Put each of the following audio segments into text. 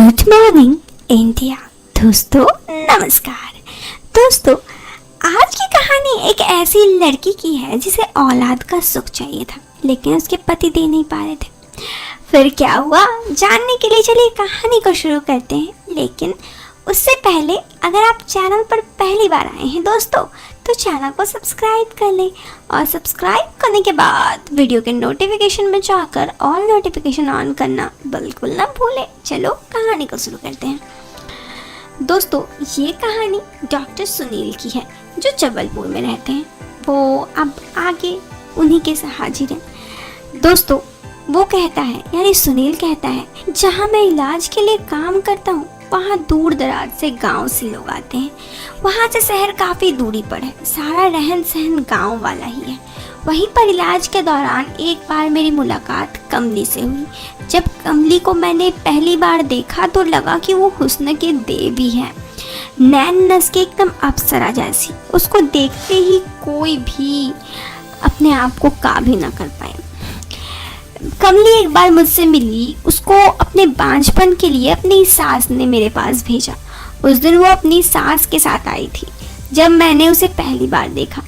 Good morning India. दोस्तों नमस्कार। दोस्तों आज की कहानी एक ऐसी लड़की की है जिसे औलाद का सुख चाहिए था लेकिन उसके पति दे नहीं पा रहे थे। फिर क्या हुआ जानने के लिए चलिए कहानी को शुरू करते हैं। लेकिन उससे पहले अगर आप चैनल पर पहली बार आए हैं दोस्तों तो चैनल को सब्सक्राइब कर लें और सब्सक्राइब करने के बाद वीडियो के नोटिफिकेशन में जाकर ऑल नोटिफिकेशन ऑन करना बिल्कुल ना भूलें। चलो कहानी को शुरू करते हैं। दोस्तों ये कहानी डॉक्टर सुनील की है जो जबलपुर में रहते हैं। वो अब आगे उन्हीं के हाजिर हैं। दोस्तों वो कहता है यानी सुनील कहता है जहाँ मैं इलाज के लिए काम करता हूँ वहाँ दूर दराज से गांव से लोग आते हैं। वहाँ से शहर काफ़ी दूरी पर है। सारा रहन सहन गांव वाला ही है। वहीं पर इलाज के दौरान एक बार मेरी मुलाकात कमली से हुई। जब कमली को मैंने पहली बार देखा तो लगा कि वो हुस्न के देवी है, नैन नस के एकदम अप्सरा जैसी। उसको देखते ही कोई भी अपने आप को काबू न कर पाए। कमली एक बार मुझसे मिली। उसको अपने बांझपन के लिए अपनी सास ने मेरे पास भेजा। उस दिन वो अपनी सास के साथ आई थी जब मैंने उसे पहली बार देखा।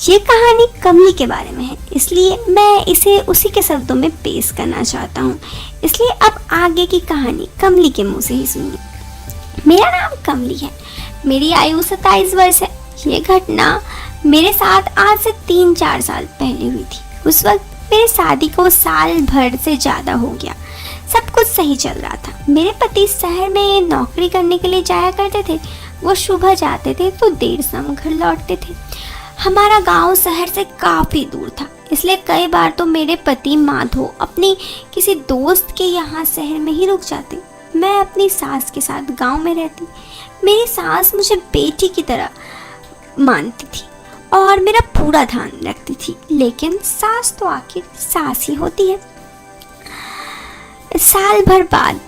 ये कहानी कमली के बारे में है इसलिए मैं इसे उसी के शब्दों में पेश करना चाहता हूँ। इसलिए अब आगे की कहानी कमली के मुंह से ही सुनिए। मेरा नाम कमली है। मेरी आयु 27 वर्ष है। ये घटना मेरे साथ आज से 3-4 साल पहले हुई थी। उस वक्त मेरी शादी को साल भर से ज़्यादा हो गया। सब कुछ सही चल रहा था। मेरे पति शहर में नौकरी करने के लिए जाया करते थे। वो सुबह जाते थे तो देर शाम घर लौटते थे। हमारा गांव शहर से काफ़ी दूर था इसलिए कई बार तो मेरे पति माधो अपनी किसी दोस्त के यहाँ शहर में ही रुक जाते। मैं अपनी सास के साथ गाँव में रहती। मेरी सास मुझे बेटी की तरह मानती थी और मेरा पूरा ध्यान रखती थी। लेकिन सास तो आखिर सास ही होती है। साल भर बाद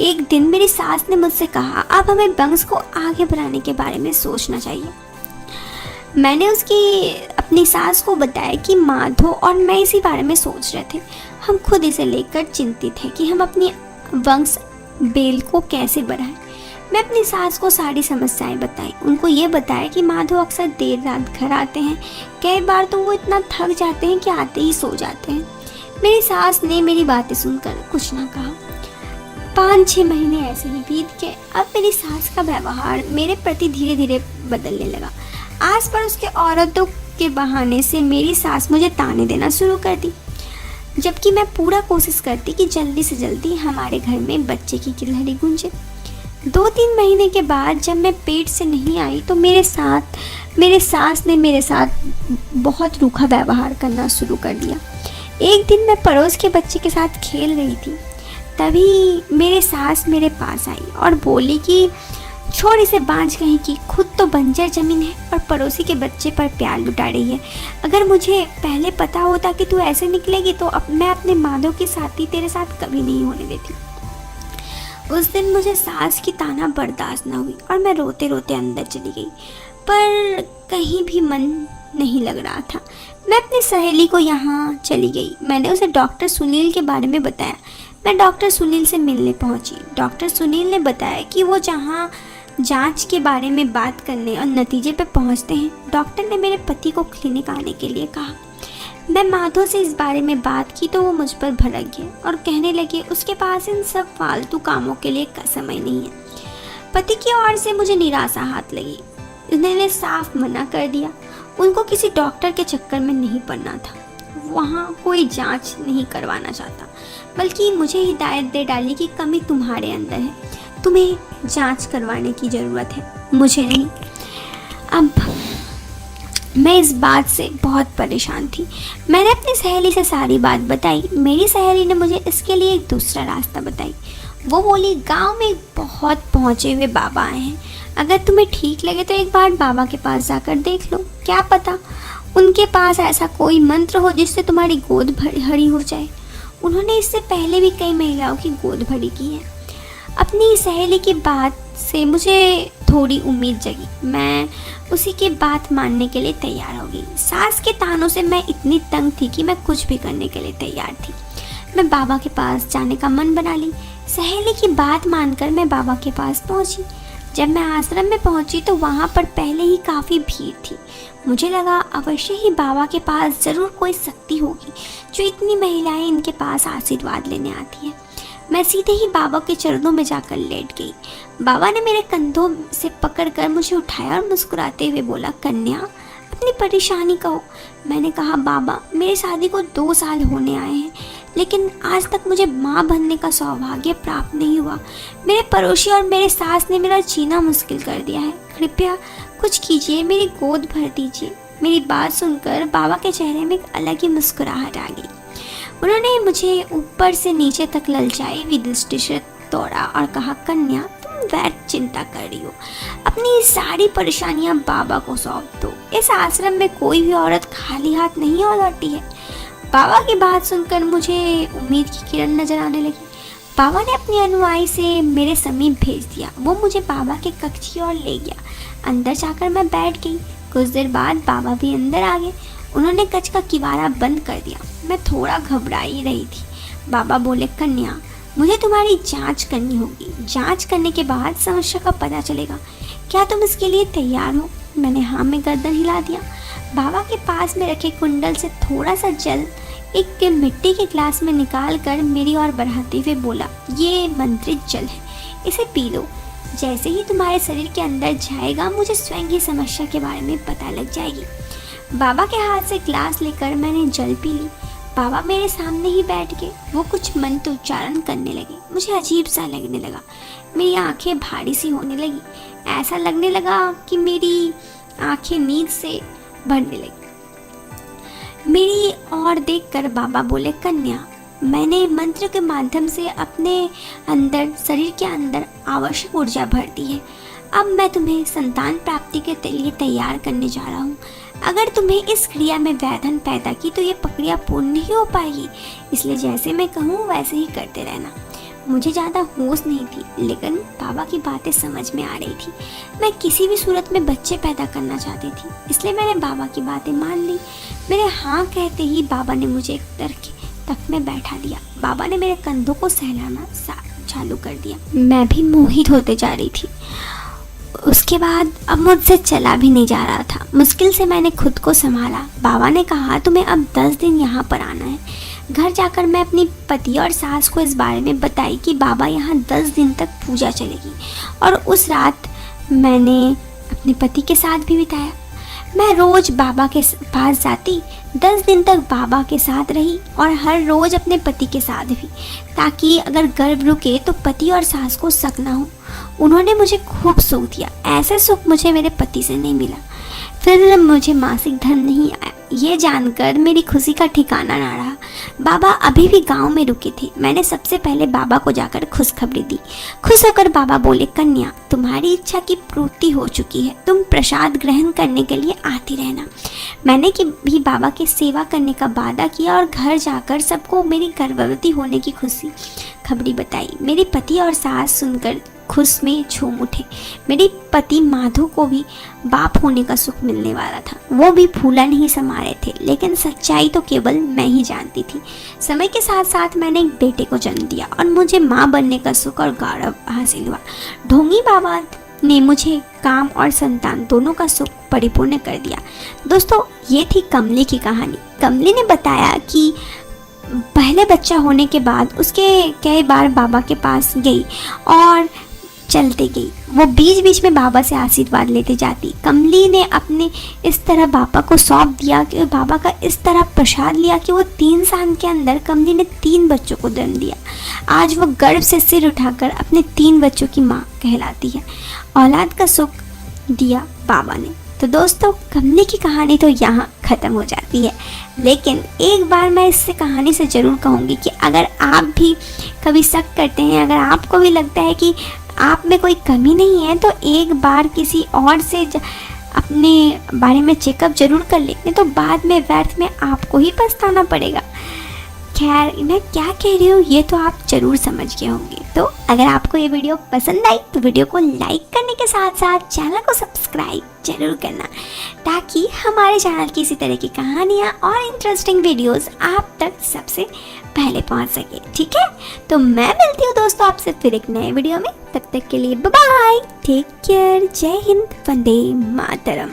एक दिन मेरी सास ने मुझसे कहा अब हमें वंश को आगे बढ़ाने के बारे में सोचना चाहिए। मैंने अपनी सास को बताया कि माधो और मैं इसी बारे में सोच रहे थे। हम खुद इसे लेकर चिंतित हैं कि हम अपनी वंश बेल को कैसे बढ़ाएं। मैं अपनी सास को सारी समस्याएं बताई। उनको ये बताया कि माधव अक्सर देर रात घर आते हैं। कई बार तो वो इतना थक जाते हैं कि आते ही सो जाते हैं। मेरी सास ने मेरी बातें सुनकर कुछ ना कहा। 5-6 महीने ऐसे ही बीत गए। अब मेरी सास का व्यवहार मेरे प्रति धीरे धीरे बदलने लगा। आस पड़ोस के औरतों के बहाने से मेरी सास मुझे ताने देना शुरू कर दी, जबकि मैं पूरा कोशिश करती कि जल्दी से जल्दी हमारे घर में बच्चे की किलहरी गूंजे। 2-3 महीने के बाद जब मैं पेट से नहीं आई तो मेरे सास ने मेरे साथ बहुत रूखा व्यवहार करना शुरू कर दिया। एक दिन मैं पड़ोस के बच्चे के साथ खेल रही थी। तभी मेरे सास मेरे पास आई और बोली कि छोड़ इसे बांझ कहीं की, खुद तो बंजर जमीन है और पड़ोसी के बच्चे पर प्यार लुटा रही है। अगर मुझे पहले पता होता कि तू ऐसे निकलेगी तो मैं अपने माधव की साथी तेरे साथ कभी नहीं होने देती। उस दिन मुझे सास की ताना बर्दाश्त न हुई और मैं रोते रोते अंदर चली गई, पर कहीं भी मन नहीं लग रहा था। मैं अपनी सहेली को यहाँ चली गई। मैंने उसे डॉक्टर सुनील के बारे में बताया। मैं डॉक्टर सुनील से मिलने पहुँची। डॉक्टर सुनील ने बताया कि वो जहाँ जांच के बारे में बात करने और नतीजे पर पहुँचते हैं। डॉक्टर ने मेरे पति को क्लिनिक आने के लिए कहा। मैं माधव से इस बारे में बात की तो वो मुझ पर भड़क गए और कहने लगे उसके पास इन सब फालतू कामों के लिए समय नहीं है। पति की ओर से मुझे निराशा हाथ लगी। उन्होंने साफ मना कर दिया। उनको किसी डॉक्टर के चक्कर में नहीं पड़ना था। वहाँ कोई जांच नहीं करवाना चाहता, बल्कि मुझे हिदायत दे डाली कि कमी तुम्हारे अंदर है, तुम्हें जांच करवाने की ज़रूरत है, मुझे नहीं। अब मैं इस बात से बहुत परेशान थी। मैंने अपनी सहेली से सारी बात बताई। मेरी सहेली ने मुझे इसके लिए एक दूसरा रास्ता बताई। वो बोली गांव में बहुत पहुँचे हुए बाबा आए हैं। अगर तुम्हें ठीक लगे तो एक बार बाबा के पास जाकर देख लो। क्या पता उनके पास ऐसा कोई मंत्र हो जिससे तुम्हारी गोद भरी हो जाए। उन्होंने इससे पहले भी कई महिलाओं की गोद भरी की है। अपनी सहेली की बात से मुझे थोड़ी उम्मीद जगी। मैं उसी की बात मानने के लिए तैयार हो गई। सास के तानों से मैं इतनी तंग थी कि मैं कुछ भी करने के लिए तैयार थी। मैं बाबा के पास जाने का मन बना ली। सहेली की बात मानकर मैं बाबा के पास पहुंची। जब मैं आश्रम में पहुंची तो वहां पर पहले ही काफ़ी भीड़ थी। मुझे लगा अवश्य ही बाबा के पास ज़रूर कोई शक्ति होगी जो इतनी महिलाएं इनके पास आशीर्वाद लेने आती हैं। मैं सीधे ही बाबा के चरणों में जाकर लेट गई। बाबा ने मेरे कंधों से पकड़कर मुझे उठाया और मुस्कुराते हुए बोला, कन्या अपनी परेशानी कहो। मैंने कहा, बाबा मेरी शादी को 2 साल होने आए हैं, लेकिन आज तक मुझे माँ बनने का सौभाग्य प्राप्त नहीं हुआ। मेरे पड़ोसी और मेरे सास ने मेरा जीना मुश्किल कर दिया है। कृपया कुछ कीजिए, मेरी गोद भर दीजिए। मेरी बात सुनकर बाबा के चेहरे में एक अलग ही मुस्कुराहट आ गई। उन्होंने मुझे ऊपर से नीचे तक ललचाई हुई दृष्टि से तोड़ा और कहा, कन्या तुम व्यर्थ चिंता कर रही हो। अपनी सारी परेशानियां बाबा को सौंप दो। इस आश्रम में कोई भी औरत खाली हाथ नहीं लौटी है। बाबा की बात सुनकर मुझे उम्मीद की किरण नजर आने लगी। बाबा ने अपनी अनुयायी से मेरे समीप भेज दिया। वो मुझे बाबा के कक्ष की ओर ले गया। अंदर जाकर मैं बैठ गई। कुछ देर बाद बाबा भी अंदर आ गए। उन्होंने कक्ष का किवाड़ा बंद कर दिया। मैं थोड़ा घबराई रही थी। बाबा बोले, कन्या मुझे तुम्हारी जांच करनी होगी। जांच करने के बाद समस्या का पता चलेगा। क्या तुम इसके लिए तैयार हो? मैंने हाँ में गर्दन हिला दिया। बाबा के पास में रखे कुंडल से थोड़ा सा जल एक मिट्टी के ग्लास में निकाल कर मेरी ओर बढ़ाते हुए बोला, ये मंत्रित जल है, इसे पी लो। जैसे ही तुम्हारे शरीर के अंदर जाएगा मुझे स्वयं की समस्या के बारे में पता लग जाएगी। बाबा के हाथ से ग्लास लेकर मैंने जल पी ली। बाबा मेरे सामने ही बैठ गए। वो कुछ मंत्र उच्चारण करने लगे। मुझे अजीब सा लगने लगा। मेरी आंखें भारी सी होने लगी। ऐसा लगने लगा कि मेरी आंखें नींद से भरने लगी। मेरी ओर देखकर बाबा बोले, कन्या मैंने मंत्र के माध्यम से अपने अंदर शरीर के अंदर आवश्यक ऊर्जा भर दी है। अब मैं तुम्हें संतान प्राप्ति के लिए तैयार करने जा रहा हूँ। अगर तुम्हें इस क्रिया में व्यधन पैदा की तो ये प्रक्रिया पूर्ण नहीं हो पाएगी, इसलिए जैसे मैं कहूँ वैसे ही करते रहना। मुझे ज़्यादा होश नहीं थी, लेकिन बाबा की बातें समझ में आ रही थी। मैं किसी भी सूरत में बच्चे पैदा करना चाहती थी, इसलिए मैंने बाबा की बातें मान ली। मेरे हाँ कहते ही बाबा ने मुझे एक तख्त में बैठा दिया। बाबा ने मेरे कंधों को सहलाना चालू कर दिया। मैं भी मोहित होते जा रही थी। उसके बाद अब मुझसे चला भी नहीं जा रहा था। मुश्किल से मैंने खुद को संभाला। बाबा ने कहा, तुम्हें अब 10 दिन यहाँ पर आना है। घर जाकर मैं अपनी पति और सास को इस बारे में बताई कि बाबा यहाँ 10 दिन तक पूजा चलेगी, और उस रात मैंने अपने पति के साथ भी बिताया। मैं रोज़ बाबा के पास जाती, 10 दिन तक बाबा के साथ रही और हर रोज़ अपने पति के साथ भी, ताकि अगर गर्भ रुके तो पति और सास को शक ना हो। उन्होंने मुझे खूब सुख दिया। ऐसा सुख मुझे मेरे पति से नहीं मिला। फिर मुझे मासिक धर्म नहीं आया। ये जानकर मेरी खुशी का ठिकाना ना रहा। बाबा अभी भी गांव में रुके थे। मैंने सबसे पहले बाबा को जाकर खुशखबरी दी। खुश होकर बाबा बोले, कन्या तुम्हारी इच्छा की पूर्ति हो चुकी है। तुम प्रसाद ग्रहण करने के लिए आती रहना। मैंने भी बाबा की सेवा करने का वादा किया और घर जाकर सबको मेरी गर्भवती होने की खुशी खबरी बताई। मेरे पति और सास सुनकर खुश में झूम उठे। मेरे पति माधव को भी बाप होने का सुख मिलने वाला था। वो भी फूला नहीं समा रहे थे, लेकिन सच्चाई तो केवल मैं ही जानती थी। समय के साथ साथ मैंने एक बेटे को जन्म दिया और मुझे माँ बनने का सुख और गौरव हासिल हुआ। ढोंगी बाबा ने मुझे काम और संतान दोनों का सुख परिपूर्ण कर दिया। दोस्तों, ये थी कमली की कहानी। कमली ने बताया कि पहले बच्चा होने के बाद उसके कई बार बाबा के पास गई और चलते गई। वो बीच बीच में बाबा से आशीर्वाद लेते जाती। कमली ने अपने इस तरह बाबा को सौंप दिया कि बाबा का इस तरह प्रसाद लिया कि वो 3 साल के अंदर कमली ने 3 बच्चों को जन्म दिया। आज वो गर्व से सिर उठाकर अपने 3 बच्चों की माँ कहलाती है। औलाद का सुख दिया बाबा ने। तो दोस्तों, कमली की कहानी तो यहाँ ख़त्म हो जाती है, लेकिन एक बार मैं इससे कहानी से ज़रूर कहूँगी कि अगर आप भी कभी शक करते हैं, अगर आपको भी लगता है कि आप में कोई कमी नहीं है, तो एक बार किसी और से अपने बारे में चेकअप ज़रूर कर लें, नहीं तो बाद में व्यर्थ में आपको ही पछताना पड़ेगा। खैर मैं क्या कह रही हूँ ये तो आप जरूर समझ गए होंगे। तो अगर आपको ये वीडियो पसंद आई तो वीडियो को लाइक करने के साथ साथ चैनल को सब्सक्राइब जरूर करना, ताकि हमारे चैनल की इसी तरह की कहानियाँ और इंटरेस्टिंग वीडियोस आप तक सबसे पहले पहुँच सके। ठीक है, तो मैं मिलती हूँ दोस्तों आपसे फिर एक नए वीडियो में। तब तक के लिए बाय बाय, टेक केयर, जय हिंद, वंदे मातरम।